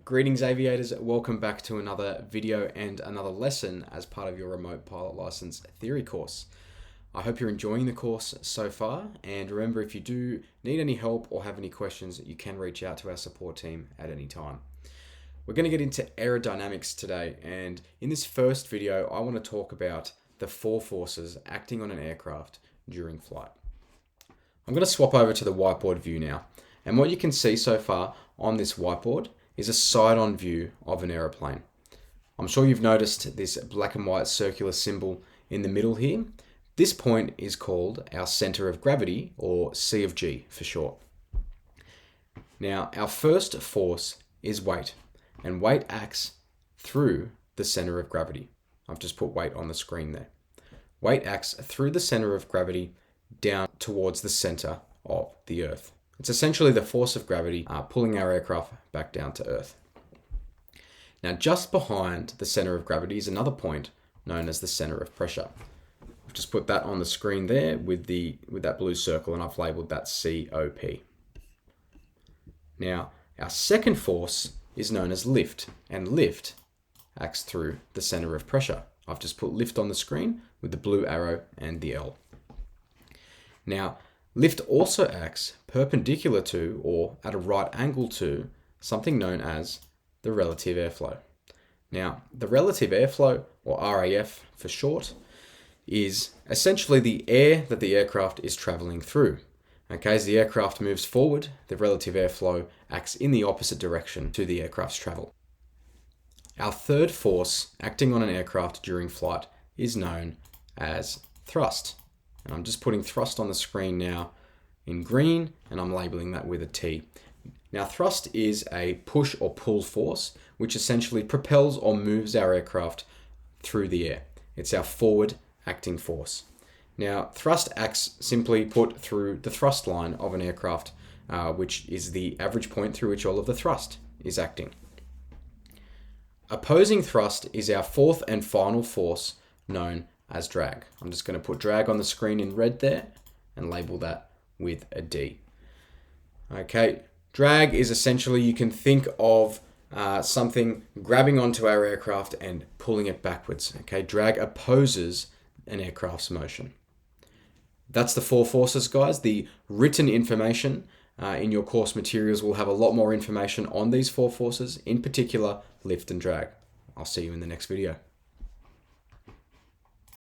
Greetings aviators, welcome back to another video and another lesson as part of your remote pilot license theory course. I hope you're enjoying the course so far, and remember, if you do need any help or have any questions, you can reach out to our support team at any time. We're going to get into aerodynamics today, and in this first video I want to talk about the four forces acting on an aircraft during flight. I'm going to swap over to the whiteboard view now, and what you can see so far on this whiteboard is a side-on view of an aeroplane. I'm sure you've noticed this black and white circular symbol in the middle here. This point is called our center of gravity, or C of G for short. Now, our first force is weight, and weight acts through the center of gravity. I've just put weight on the screen there. Weight acts through the center of gravity down towards the center of the Earth. It's essentially the force of gravity pulling our aircraft back down to Earth. Now, just behind the center of gravity is another point known as the center of pressure. I've just put that on the screen there with that blue circle, and I've labeled that COP. Now, our second force is known as lift, and lift acts through the center of pressure. I've just put lift on the screen with the blue arrow and the L. Now, lift also acts perpendicular to, or at a right angle to, something known as the relative airflow. Now, the relative airflow, or RAF for short, is essentially the air that the aircraft is traveling through. Okay, as the aircraft moves forward, the relative airflow acts in the opposite direction to the aircraft's travel. Our third force acting on an aircraft during flight is known as thrust. And I'm just putting thrust on the screen now in green, and I'm labeling that with a T. Now, thrust is a push or pull force, which essentially propels or moves our aircraft through the air. It's our forward acting force. Now, thrust acts simply put through the thrust line of an aircraft, which is the average point through which all of the thrust is acting. Opposing thrust is our fourth and final force, known as drag. I'm just going to put drag on the screen in red there and label that with a D. Okay, drag is essentially, you can think of something grabbing onto our aircraft and pulling it backwards. Okay, drag opposes an aircraft's motion. That's the four forces, guys. The written information in your course materials will have a lot more information on these four forces, in particular lift and drag. I'll see you in the next video.